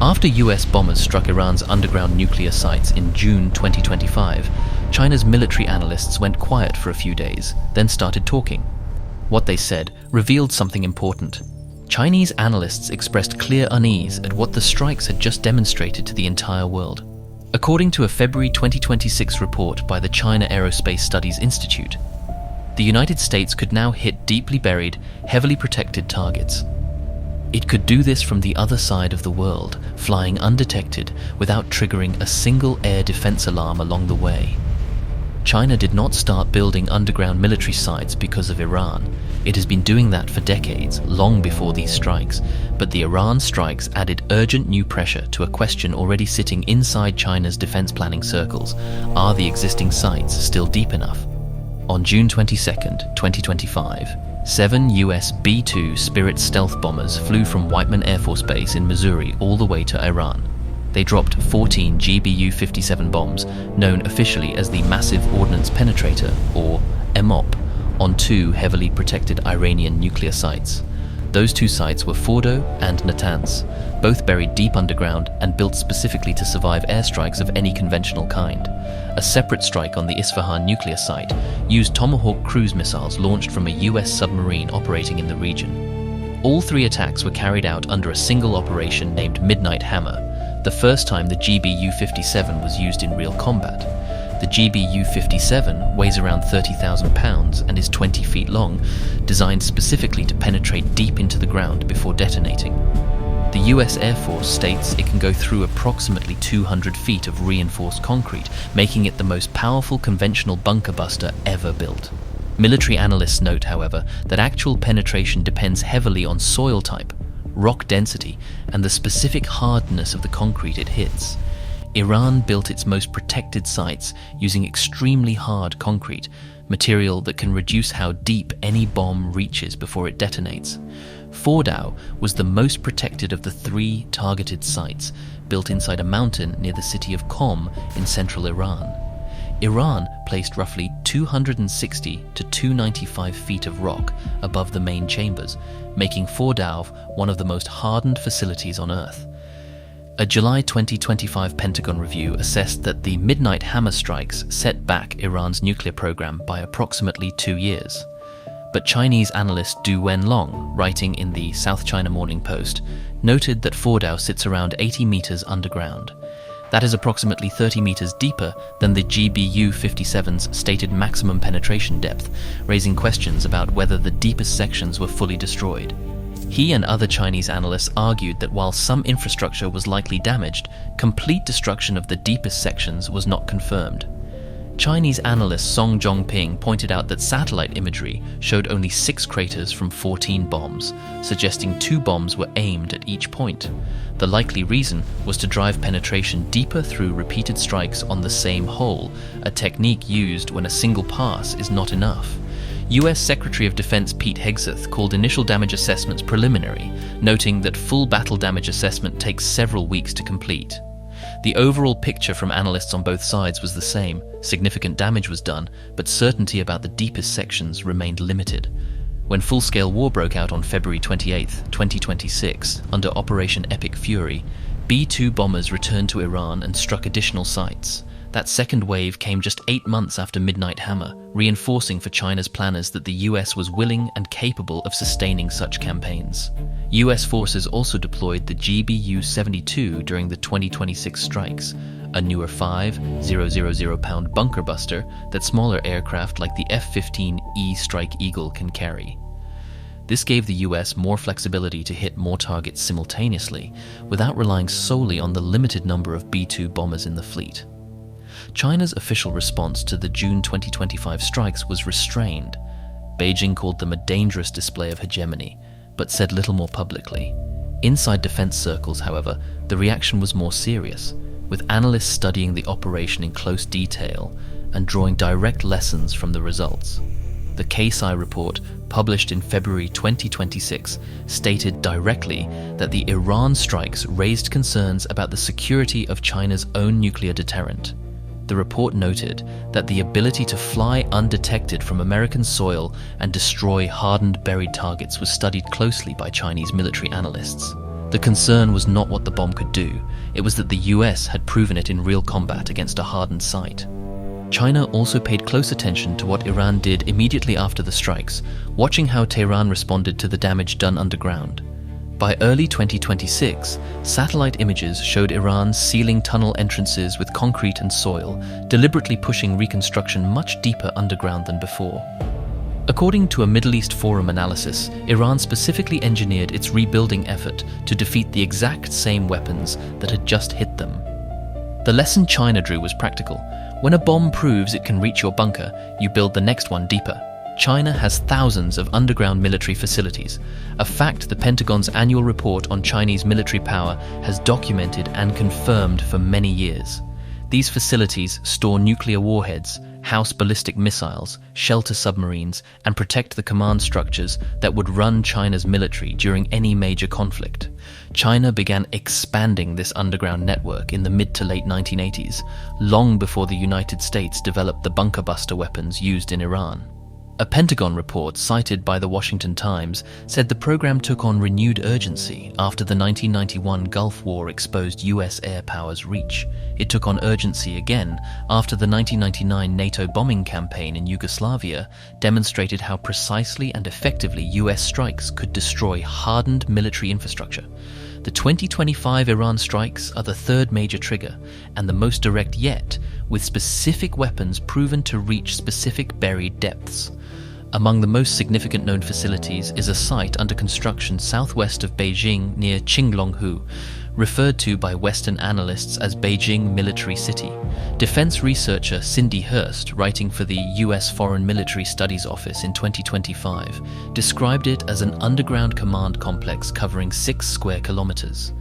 After US bombers struck Iran's underground nuclear sites in June 2025, China's military analysts went quiet for a few days, then started talking. What they said revealed something important. Chinese analysts expressed clear unease at what the strikes had just demonstrated to the entire world. According to a February 2026 report by the China Aerospace Studies Institute, the United States could now hit deeply buried, heavily protected targets. It could do this from the other side of the world, flying undetected without triggering a single air defense alarm along the way. China did not start building underground military sites because of Iran. It has been doing that for decades, long before these strikes, but the Iran strikes added urgent new pressure to a question already sitting inside China's defense planning circles. Are the existing sites still deep enough? On June 22, 2025, 7 US B-2 Spirit stealth bombers flew from Whiteman Air Force Base in Missouri all the way to Iran. They dropped 14 GBU-57 bombs, known officially as the Massive Ordnance Penetrator, or MOP, on 2 heavily protected Iranian nuclear sites. Those 2 sites were Fordow and Natanz, both buried deep underground and built specifically to survive airstrikes of any conventional kind. A separate strike on the Isfahan nuclear site used Tomahawk cruise missiles launched from a US submarine operating in the region. All 3 attacks were carried out under a single operation named Midnight Hammer, the first time the GBU-57 was used in real combat. The GBU-57 weighs around 30,000 pounds and is 20 feet long, designed specifically to penetrate deep into the ground before detonating. The US Air Force states it can go through approximately 200 feet of reinforced concrete, making it the most powerful conventional bunker buster ever built. Military analysts note, however, that actual penetration depends heavily on soil type, rock density, and the specific hardness of the concrete it hits. Iran built its most protected sites using extremely hard concrete, material that can reduce how deep any bomb reaches before it detonates. Fordow was the most protected of the 3 targeted sites, built inside a mountain near the city of Qom in central Iran. Iran placed roughly 260 to 295 feet of rock above the main chambers, making Fordow one of the most hardened facilities on Earth. A July 2025 Pentagon review assessed that the Midnight Hammer strikes set back Iran's nuclear program by approximately 2 years. But Chinese analyst Du Wenlong, writing in the South China Morning Post, noted that Fordow sits around 80 meters underground. That is approximately 30 meters deeper than the GBU-57's stated maximum penetration depth, raising questions about whether the deepest sections were fully destroyed. He and other Chinese analysts argued that while some infrastructure was likely damaged, complete destruction of the deepest sections was not confirmed. Chinese analyst Song Zhongping pointed out that satellite imagery showed only 6 craters from 14 bombs, suggesting 2 bombs were aimed at each point. The likely reason was to drive penetration deeper through repeated strikes on the same hole, a technique used when a single pass is not enough. US Secretary of Defense Pete Hegseth called initial damage assessments preliminary, noting that full battle damage assessment takes several weeks to complete. The overall picture from analysts on both sides was the same. Significant damage was done, but certainty about the deepest sections remained limited. When full-scale war broke out on February 28, 2026, under Operation Epic Fury, B-2 bombers returned to Iran and struck additional sites. That second wave came just 8 months after Midnight Hammer, reinforcing for China's planners that the US was willing and capable of sustaining such campaigns. US forces also deployed the GBU-72 during the 2026 strikes, a newer 5,000-pound bunker buster that smaller aircraft like the F-15E Strike Eagle can carry. This gave the US more flexibility to hit more targets simultaneously, without relying solely on the limited number of B-2 bombers in the fleet. China's official response to the June 2025 strikes was restrained. Beijing called them a dangerous display of hegemony, but said little more publicly. Inside defense circles, however, the reaction was more serious, with analysts studying the operation in close detail and drawing direct lessons from the results. The KSI report, published in February 2026, stated directly that the Iran strikes raised concerns about the security of China's own nuclear deterrent. The report noted that the ability to fly undetected from American soil and destroy hardened buried targets was studied closely by Chinese military analysts. The concern was not what the bomb could do, it was that the US had proven it in real combat against a hardened site. China also paid close attention to what Iran did immediately after the strikes, watching how Tehran responded to the damage done underground. By early 2026, satellite images showed Iran sealing tunnel entrances with concrete and soil, deliberately pushing reconstruction much deeper underground than before. According to a Middle East Forum analysis, Iran specifically engineered its rebuilding effort to defeat the exact same weapons that had just hit them. The lesson China drew was practical. When a bomb proves it can reach your bunker, you build the next one deeper. China has thousands of underground military facilities, a fact the Pentagon's annual report on Chinese military power has documented and confirmed for many years. These facilities store nuclear warheads, house ballistic missiles, shelter submarines, and protect the command structures that would run China's military during any major conflict. China began expanding this underground network in the mid to late 1980s, long before the United States developed the bunker buster weapons used in Iran. A Pentagon report cited by the Washington Times said the program took on renewed urgency after the 1991 Gulf War exposed US air power's reach. It took on urgency again after the 1999 NATO bombing campaign in Yugoslavia demonstrated how precisely and effectively US strikes could destroy hardened military infrastructure. The 2025 Iran strikes are the third major trigger, and the most direct yet, with specific weapons proven to reach specific buried depths. Among the most significant known facilities is a site under construction southwest of Beijing near Qinglonghu, referred to by Western analysts as Beijing Military City. Defense researcher Cindy Hurst, writing for the US Foreign Military Studies Office in 2025, described it as an underground command complex covering 6 square kilometers.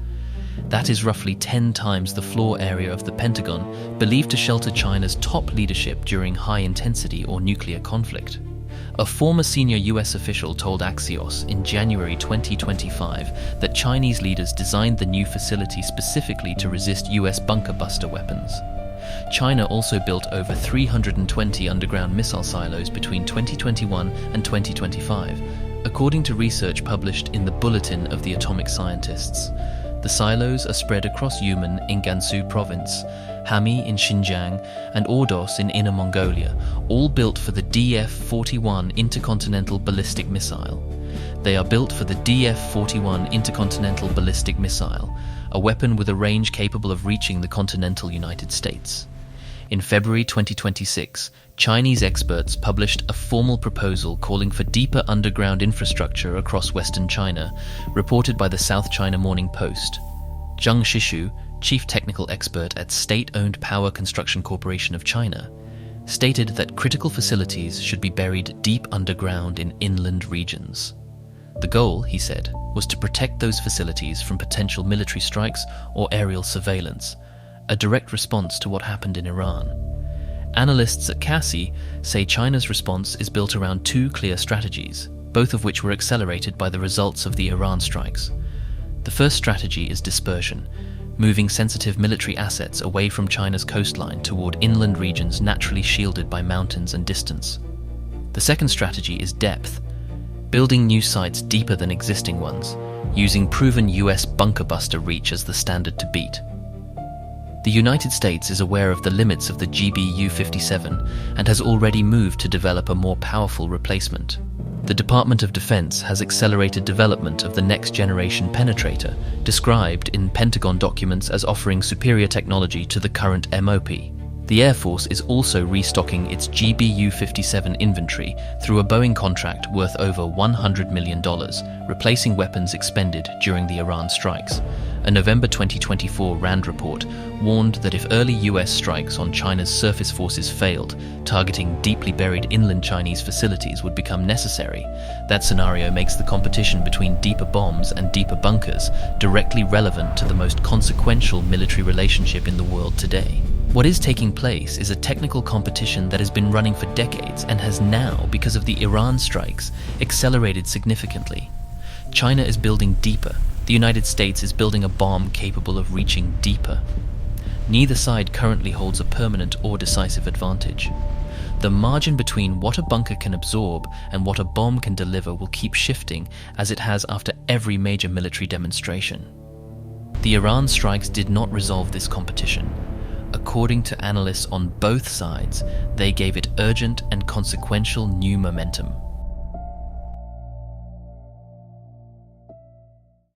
That is roughly 10 times the floor area of the Pentagon, believed to shelter China's top leadership during high-intensity or nuclear conflict. A former senior US official told Axios in January 2025 that Chinese leaders designed the new facility specifically to resist US bunker buster weapons. China also built over 320 underground missile silos between 2021 and 2025, according to research published in the Bulletin of the Atomic Scientists. The silos are spread across Yunnan in Gansu province, Hami in Xinjiang, and Ordos in Inner Mongolia, all built for the DF-41 intercontinental ballistic missile. They are built for the DF-41 intercontinental ballistic missile, a weapon with a range capable of reaching the continental United States. In February 2026, Chinese experts published a formal proposal calling for deeper underground infrastructure across Western China, reported by the South China Morning Post. Zheng Shishu, chief technical expert at State-Owned Power Construction Corporation of China, stated that critical facilities should be buried deep underground in inland regions. The goal, he said, was to protect those facilities from potential military strikes or aerial surveillance, a direct response to what happened in Iran. Analysts at CASI say China's response is built around 2 clear strategies, both of which were accelerated by the results of the Iran strikes. The first strategy is dispersion, moving sensitive military assets away from China's coastline toward inland regions naturally shielded by mountains and distance. The second strategy is depth, building new sites deeper than existing ones, using proven US bunker buster reach as the standard to beat. The United States is aware of the limits of the GBU-57 and has already moved to develop a more powerful replacement. The Department of Defense has accelerated development of the next-generation penetrator, described in Pentagon documents as offering superior technology to the current MOP. The Air Force is also restocking its GBU-57 inventory through a Boeing contract worth over $100 million, replacing weapons expended during the Iran strikes. A November 2024 RAND report warned that if early US strikes on China's surface forces failed, targeting deeply buried inland Chinese facilities would become necessary. That scenario makes the competition between deeper bombs and deeper bunkers directly relevant to the most consequential military relationship in the world today. What is taking place is a technical competition that has been running for decades and has now, because of the Iran strikes, accelerated significantly. China is building deeper. The United States is building a bomb capable of reaching deeper. Neither side currently holds a permanent or decisive advantage. The margin between what a bunker can absorb and what a bomb can deliver will keep shifting, as it has after every major military demonstration. The Iran strikes did not resolve this competition. According to analysts on both sides, they gave it urgent and consequential new momentum.